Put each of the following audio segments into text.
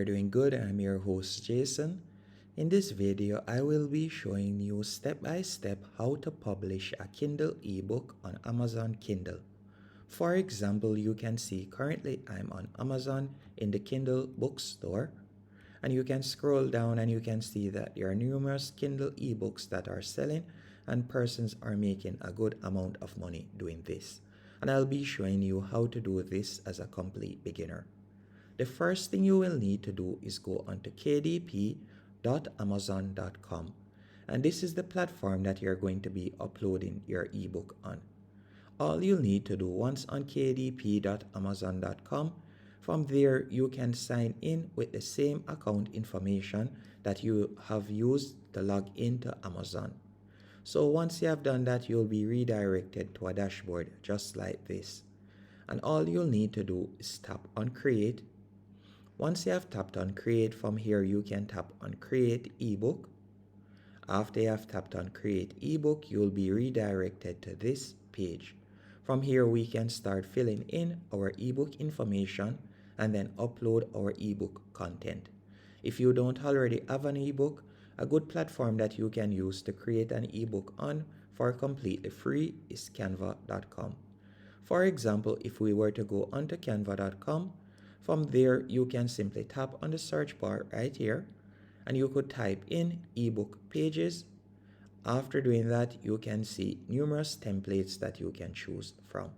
You're doing good. I'm your host Jason. In this video, I will be showing you step by step how to publish a Kindle ebook on Amazon Kindle. For example, you can see currently I'm on Amazon in the Kindle bookstore, and you can scroll down and you can see that there are numerous Kindle ebooks that are selling and persons are making a good amount of money doing this. And I'll be showing you how to do this as a complete beginner. The first thing you will need to do is go onto kdp.amazon.com, and this is the platform that you're going to be uploading your ebook on. All you'll need to do once on kdp.amazon.com, from there you can sign in with the same account information that you have used to log into Amazon. So once you have done that, you'll be redirected to a dashboard just like this. And all you'll need to do is tap on create. Once you have tapped on create, from here you can tap on create ebook. After you have tapped on create ebook, you'll be redirected to this page. From here we can start filling in our ebook information and then upload our ebook content. If you don't already have an ebook, a good platform that you can use to create an ebook on for completely free is canva.com. For example, if we were to go onto canva.com, from there you can simply tap on the search bar right here and you could type in ebook pages. After doing that, you can see numerous templates that you can choose from.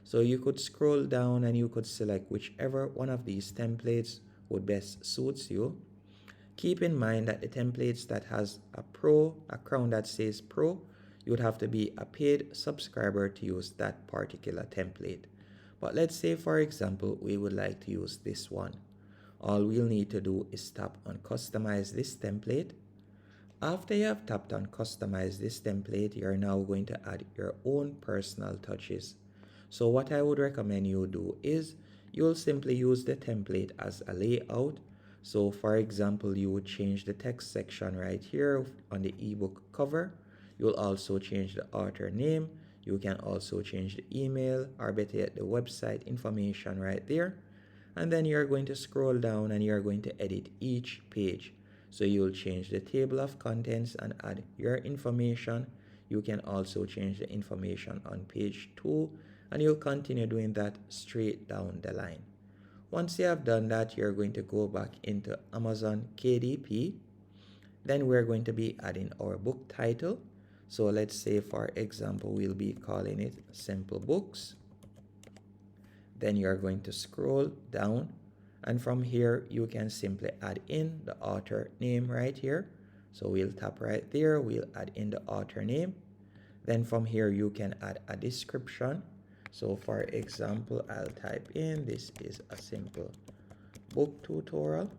So you could scroll down and you could select whichever one of these templates would best suits you. Keep in mind that the templates that has a crown that says pro, you would have to be a paid subscriber to use that particular template. But let's say, for example, we would like to use this one. All we'll need to do is tap on customize this template. After you have tapped on customize this template, you're now going to add your own personal touches. So what I would recommend you do is you'll simply use the template as a layout. So for example, you would change the text section right here on the ebook cover. You'll also change the author name. You can also change the email, or better yet, the website information right there. And then you're going to scroll down and you're going to edit each page. So you'll change the table of contents and add your information. You can also change the information on page 2, and you'll continue doing that straight down the line. Once you have done that, you're going to go back into Amazon KDP. Then we're going to be adding our book title. So let's say, for example, we'll be calling it Simple Books. Then you're going to scroll down, and from here you can simply add in the author name right here. So we'll tap right there, we'll add in the author name. Then from here you can add a description. So for example, I'll type in, this is a simple book tutorial.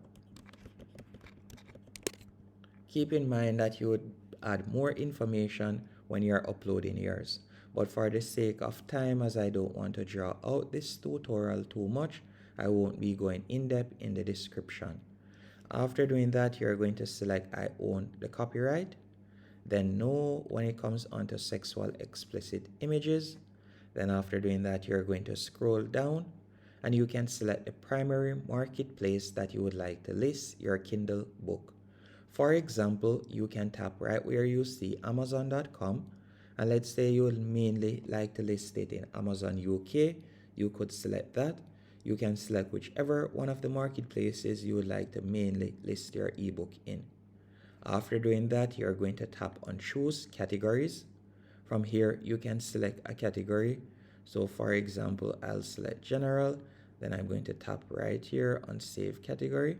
Keep in mind that you would add more information when you're uploading yours. But for the sake of time, as I don't want to draw out this tutorial too much, I won't be going in depth in the description. After doing that, you're going to select I own the copyright. Then no when it comes onto sexual explicit images. Then after doing that, you're going to scroll down and you can select the primary marketplace that you would like to list your Kindle book. For example, you can tap right where you see Amazon.com, and let's say you would mainly like to list it in Amazon UK. You could select that. You can select whichever one of the marketplaces you would like to mainly list your ebook in. After doing that, you're going to tap on choose categories. From here, you can select a category. So for example, I'll select general. Then I'm going to tap right here on save category.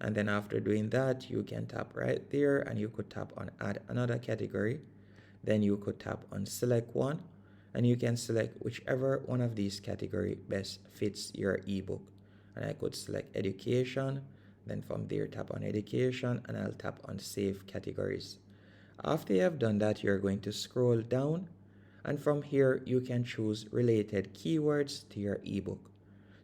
And then after doing that, you can tap right there and you could tap on add another category. Then you could tap on select one and you can select whichever one of these category best fits your ebook. And I could select education. Then from there, tap on education and I'll tap on save categories. After you have done that, you're going to scroll down, and from here you can choose related keywords to your ebook.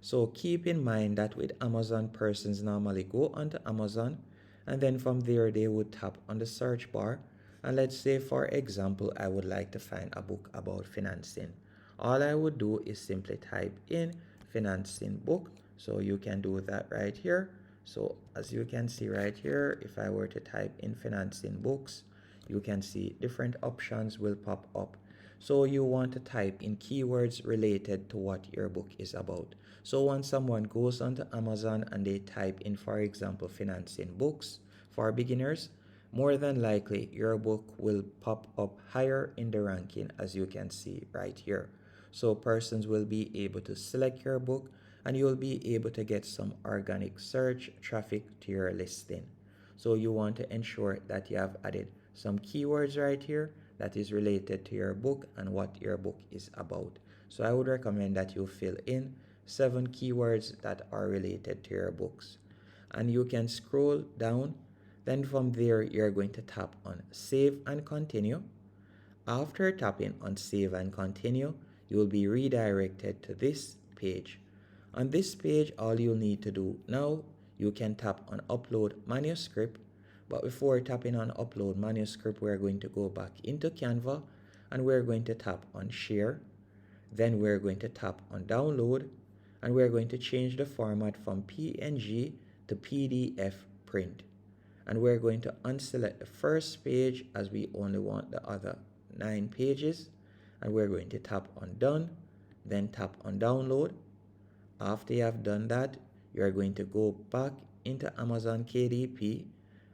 So keep in mind that with Amazon, persons normally go onto Amazon and then from there they would tap on the search bar, and let's say, for example, I would like to find a book about financing. All I would do is simply type in financing book. So you can do that right here. So as you can see right here, if I were to type in financing books, you can see different options will pop up. So you want to type in keywords related to what your book is about. So once someone goes onto Amazon and they type in, for example, financing books for beginners, more than likely your book will pop up higher in the ranking, as you can see right here. So persons will be able to select your book and you'll be able to get some organic search traffic to your listing. So you want to ensure that you have added some keywords right here that is related to your book and what your book is about. So I would recommend that you fill in 7 keywords that are related to your books. And you can scroll down. Then from there, you're going to tap on Save and Continue. After tapping on Save and Continue, you will be redirected to this page. On this page, all you'll need to do now, you can tap on Upload Manuscript. But before tapping on Upload Manuscript, we're going to go back into Canva and we're going to tap on Share. Then we're going to tap on Download and we're going to change the format from PNG to PDF print. And we're going to unselect the first page as we only want the other 9 pages. And we're going to tap on Done, then tap on Download. After you have done that, you're going to go back into Amazon KDP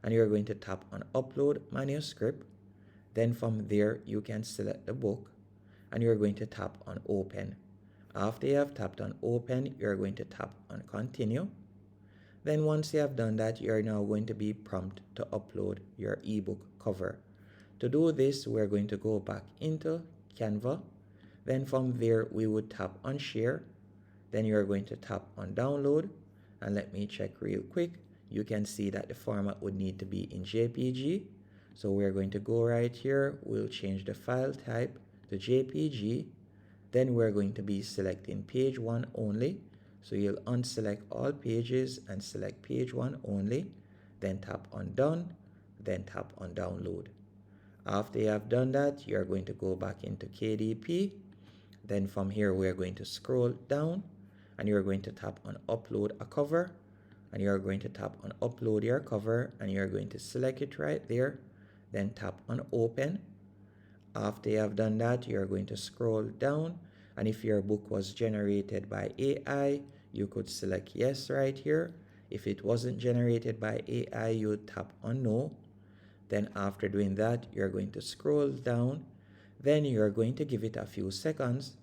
and you're going to tap on Upload Manuscript. Then from there, you can select the book and you're going to tap on Open. After you have tapped on Open, you're going to tap on Continue. Then once you have done that, you're now going to be prompted to upload your ebook cover. To do this, we're going to go back into Canva. Then from there, we would tap on Share. Then you're going to tap on Download. And let me check real quick. You can see that the format would need to be in JPG. So we're going to go right here. We'll change the file type to JPG. Then we're going to be selecting page 1 only. So you'll unselect all pages and select page 1 only. Then tap on Done. Then tap on Download. After you have done that, you're going to go back into KDP. Then from here, we're going to scroll down and you're going to tap on Upload a Cover. And you're going to tap on Upload your cover and you're going to select it right there. Then tap on Open. After you have done that, you're going to scroll down. And if your book was generated by AI, you could select yes right here. If it wasn't generated by AI, you would tap on no. Then after doing that, you're going to scroll down. Then you're going to give it a few seconds.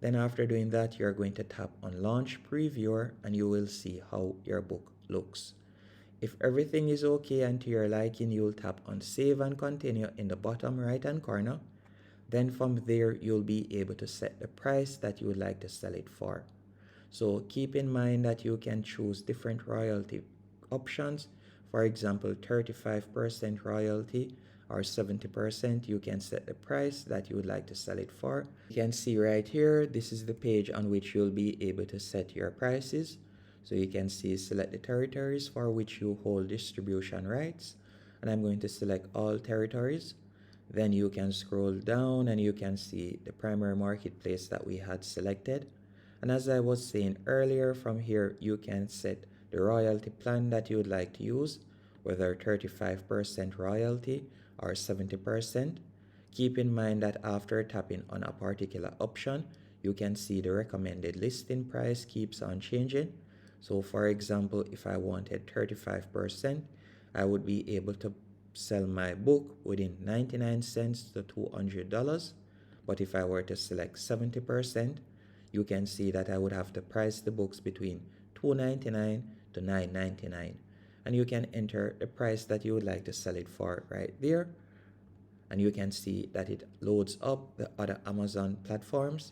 Then after doing that, you're going to tap on Launch Previewer and you will see how your book looks. If everything is okay and to your liking, you'll tap on Save and Continue in the bottom right hand corner. Then from there, you'll be able to set the price that you would like to sell it for. So keep in mind that you can choose different royalty options. For example, 35% royalty or 70%. You can set the price that you would like to sell it for. You can see right here, this is the page on which you'll be able to set your prices. So you can see select the territories for which you hold distribution rights. And I'm going to select all territories. Then you can scroll down and you can see the primary marketplace that we had selected. And as I was saying earlier, from here you can set the royalty plan that you would like to use, whether 35% royalty or 70%. Keep in mind that after tapping on a particular option, you can see the recommended listing price keeps on changing. So for example, if I wanted 35%, I would be able to sell my book within 99 cents to $200. But if I were to select 70%, you can see that I would have to price the books between $2.99 to $9.99. And you can enter the price that you would like to sell it for right there. And you can see that it loads up the other Amazon platforms.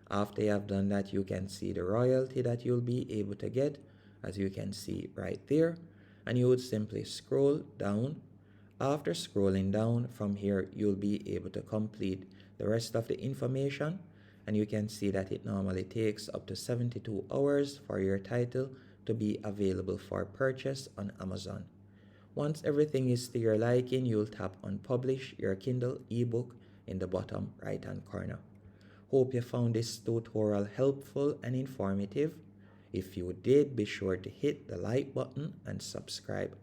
After you have done that, you can see the royalty that you'll be able to get, as you can see right there. And you would simply scroll down. After scrolling down from here, you'll be able to complete the rest of the information. And you can see that it normally takes up to 72 hours for your title to be available for purchase on Amazon. Once everything is to your liking, you'll tap on Publish your Kindle Ebook in the bottom right hand corner. Hope you found this tutorial helpful and informative. If you did, be sure to hit the like button and subscribe.